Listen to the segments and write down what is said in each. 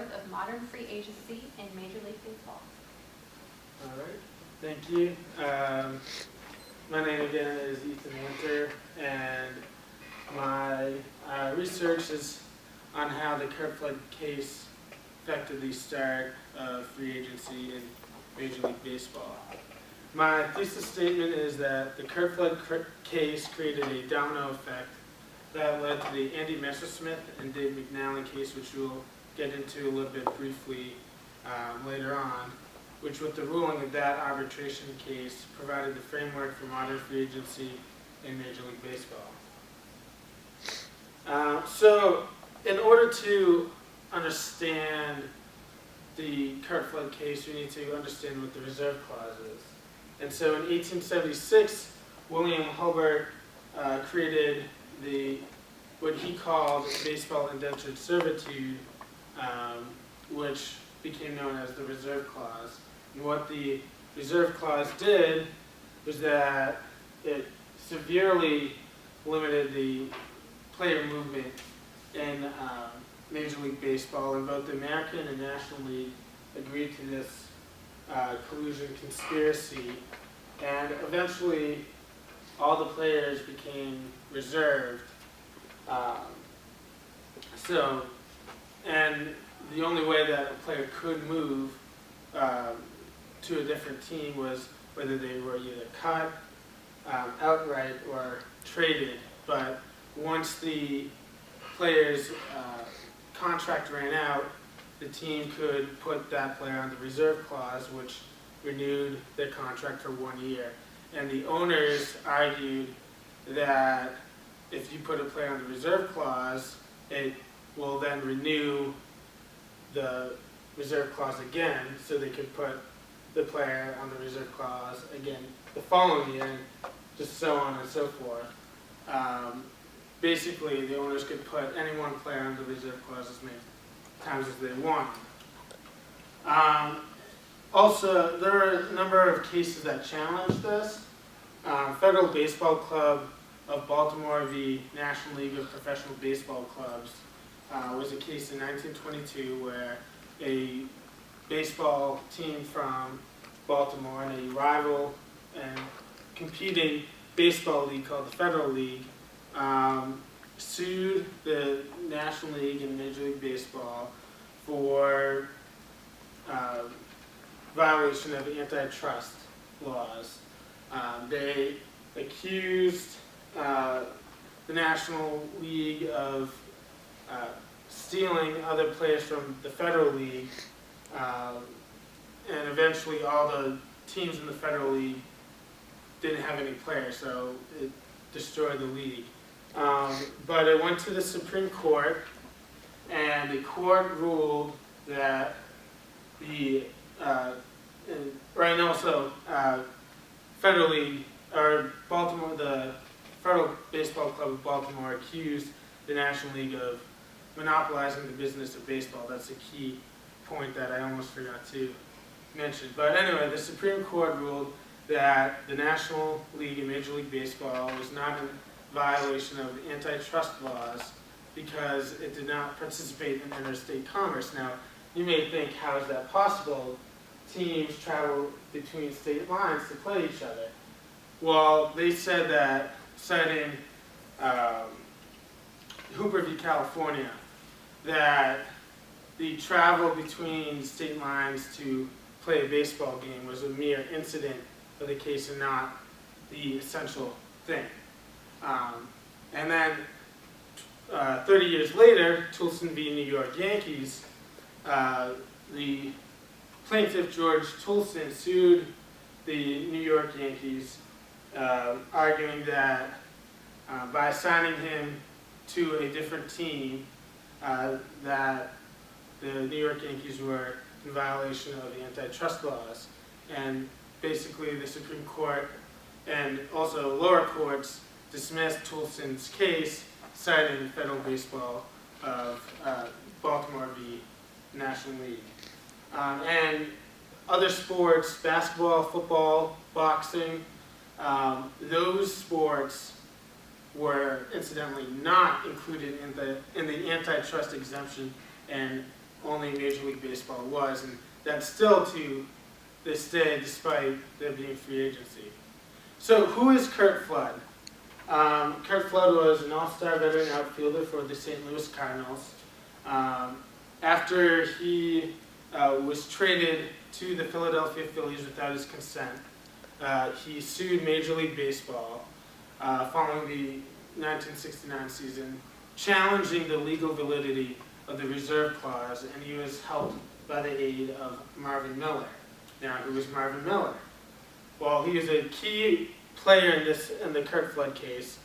birth of modern free agency in Major League Baseball. All right, thank you. My name again is Ethan Winter, and my research is on how the Curt Flood case affected the start of free agency in Major League Baseball. My thesis statement is that the Curt Flood case created a domino effect that led to the Andy Messersmith and Dave McNally case, which we'll get into a little bit briefly later on, which with the ruling of that arbitration case provided the framework for modern free agency in Major League Baseball. So in order to understand the Curt Flood case, we need to understand what the reserve clause is. And so in 1876, William Hulbert created what he called baseball indentured servitude, which became known as the reserve clause. And what the reserve clause did was that it severely limited the player movement in Major League Baseball, and both the American and National League agreed to this collusion conspiracy, and eventually all the players became reserved. And the only way that a player could move to a different team was whether they were either cut outright or traded. But once the player's contract ran out, the team could put that player on the reserve clause, which renewed their contract for 1 year. And the owners argued that if you put a player on the reserve clause, it will then renew the reserve clause again, so they could put the player on the reserve clause again the following year, and just so on and so forth. Basically, the owners could put any one player on the reserve clause as many times as they want. Also, there are a number of cases that challenge this. Federal Baseball Club of Baltimore v. National League of Professional Baseball Clubs was a case in 1922 where a baseball team from Baltimore and a rival and competing baseball league called the Federal League sued the National League and Major League Baseball for violation of antitrust laws. They accused the National League of stealing other players from the Federal League, and eventually all the teams in the Federal League didn't have any players, so it destroyed the league. But it went to the Supreme Court, and the court ruled that and also Federal League, or Baltimore, the Federal Baseball Club of Baltimore accused the National League of monopolizing the business of baseball. That's a key point that I almost forgot to mention. But anyway, the Supreme Court ruled that the National League and Major League Baseball was not in violation of antitrust laws because it did not participate in interstate commerce. Now, you may think, how is that possible? Teams travel between state lines to play each other. Well, they said that, citing Hooper v. California, that the travel between state lines to play a baseball game was a mere incident of the case and not the essential thing. And then 30 years later, Toulson v. New York Yankees, the plaintiff, George Toulson, sued the New York Yankees, arguing that by assigning him to a different team, that the New York Yankees were in violation of the antitrust laws. And basically the Supreme Court and also lower courts dismissed Toulson's case, citing the Federal Baseball of Baltimore v. National League. And other sports, basketball, football, boxing, those sports were incidentally not included in the antitrust exemption, and only Major League Baseball was, and that's still to this day, despite there being free agency. So who is Curt Flood? Curt Flood was an all-star veteran outfielder for the St. Louis Cardinals. After he was traded to the Philadelphia Phillies without his consent, he sued Major League Baseball following the 1969 season, challenging the legal validity of the reserve clause, and he was helped by the aid of Marvin Miller. Now, who was Marvin Miller? Well, he was a key player in the Curt Flood case.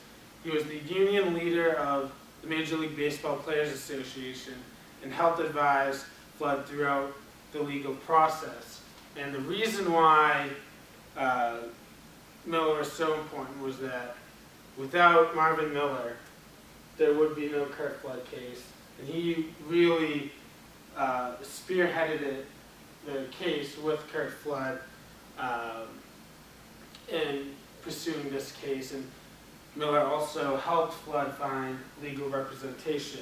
He was the union leader of the Major League Baseball Players Association and helped advise Flood throughout the legal process. And the reason why Miller was so important was that without Marvin Miller, there would be no Curt Flood case. And he really spearheaded the case with Curt Flood in pursuing this case. And Miller also helped Flood find legal representation.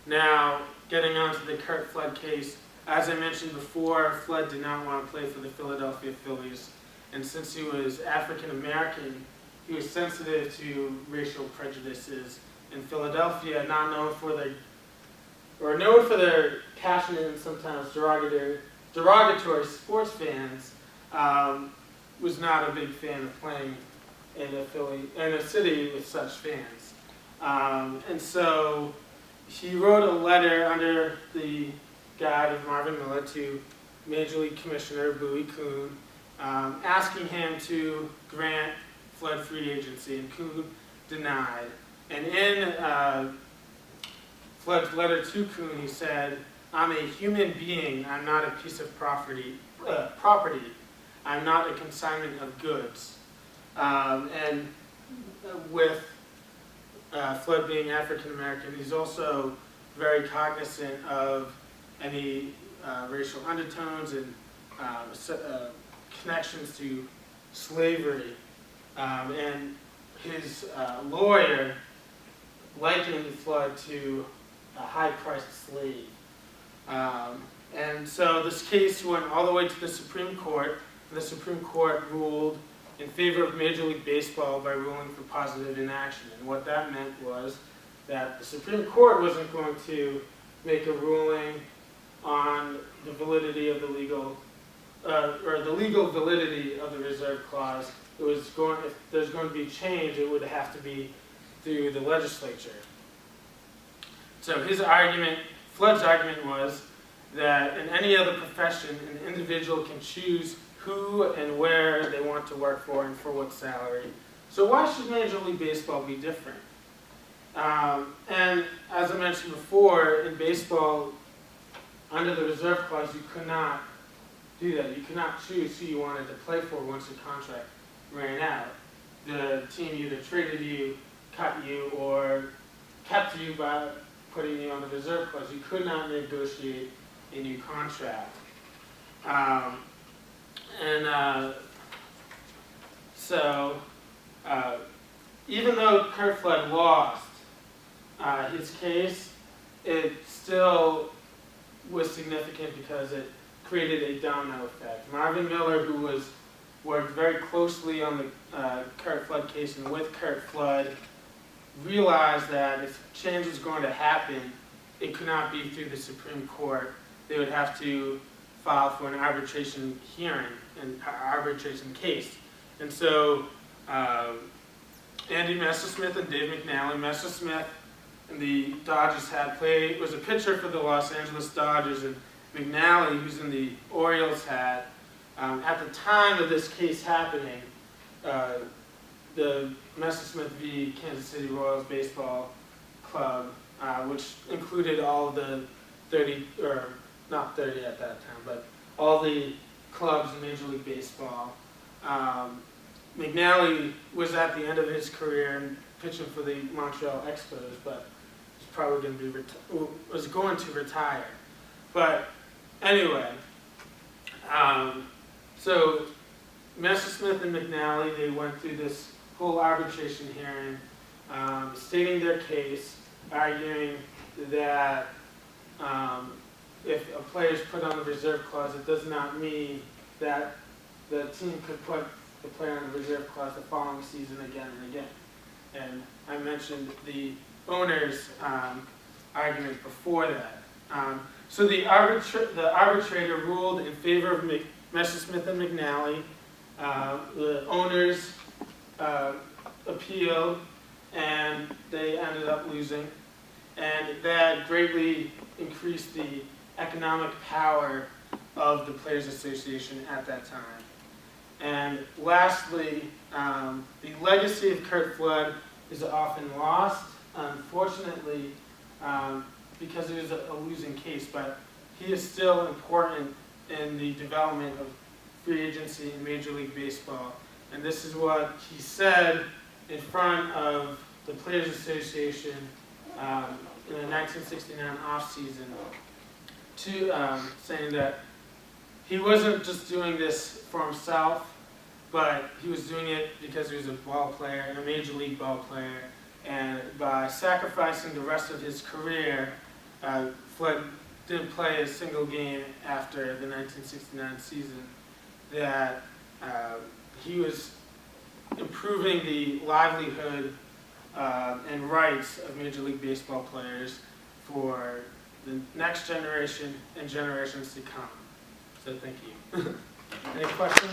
Now, getting on to the Curt Flood case, as I mentioned before, Flood did not want to play for the Philadelphia Phillies. And since he was African American, he was sensitive to racial prejudices in Philadelphia, not known for their passionate and sometimes derogatory sports fans, was not a big fan of playing in a city with such fans. And so he wrote a letter under the guide of Marvin Miller to Major League Commissioner Bowie Kuhn, asking him to grant Flood free agency, and Kuhn denied. And in Flood's letter to Kuhn, he said, "I'm a human being. I'm not a piece of property. I'm not a consignment of goods." And with Flood being African American, he's also very cognizant of any racial undertones and connections to slavery. And his lawyer likened Flood to a high-priced slave. And so this case went all the way to the Supreme Court. The Supreme Court ruled in favor of Major League Baseball by ruling for positive inaction. And what that meant was that the Supreme Court wasn't going to make a ruling on the validity of the legal validity of the reserve clause. If there's going to be change, it would have to be through the legislature. So Flood's argument was that in any other profession, an individual can choose who and where they want to work for and for what salary. So why should Major League Baseball be different? And as I mentioned before, in baseball, under the reserve clause, you could not do that. You could not choose who you wanted to play for once your contract ran out. The team either traded you, cut you, or kept you by putting you on the reserve clause. You could not negotiate a new contract. So even though Curt Flood lost his case, it still was significant because it created a domino effect. Marvin Miller, who worked very closely on the Curt Flood case and with Curt Flood, realized that if change was going to happen, it could not be through the Supreme Court. They would have to file for an arbitration hearing, an arbitration case. And so Andy Messersmith and Dave McNally, Messersmith and the Dodgers was a pitcher for the Los Angeles Dodgers, and McNally, who's in the Orioles hat, at the time of this case happening, the Messersmith v. Kansas City Royals baseball club, which included all the 30, or not 30 at that time, but all the clubs in Major League Baseball. McNally was at the end of his career and pitching for the Montreal Expos, but was going to retire. But anyway, so Messersmith and McNally, they went through this whole arbitration hearing, stating their case, arguing that if a player is put on the reserve clause, it does not mean that the team could put the player on the reserve clause the following season again and again. And I mentioned the owner's argument before that. So the arbitrator ruled in favor of Messerschmitt and McNally. The owners appealed, and they ended up losing. And that greatly increased the economic power of the Players Association at that time. And lastly, the legacy of Curt Flood is often lost, unfortunately, because it is a losing case, but he is still important in the development of free agency in Major League Baseball. And this is what he said in front of the Players Association in the 1969 offseason, saying that he wasn't just doing this for himself, but he was doing it because he was a ball player, and a major league ball player, and by sacrificing the rest of his career, Flood didn't play a single game after the 1969 season, that he was improving the livelihood and rights of Major League Baseball players for the next generation and generations to come. So thank you. Any questions?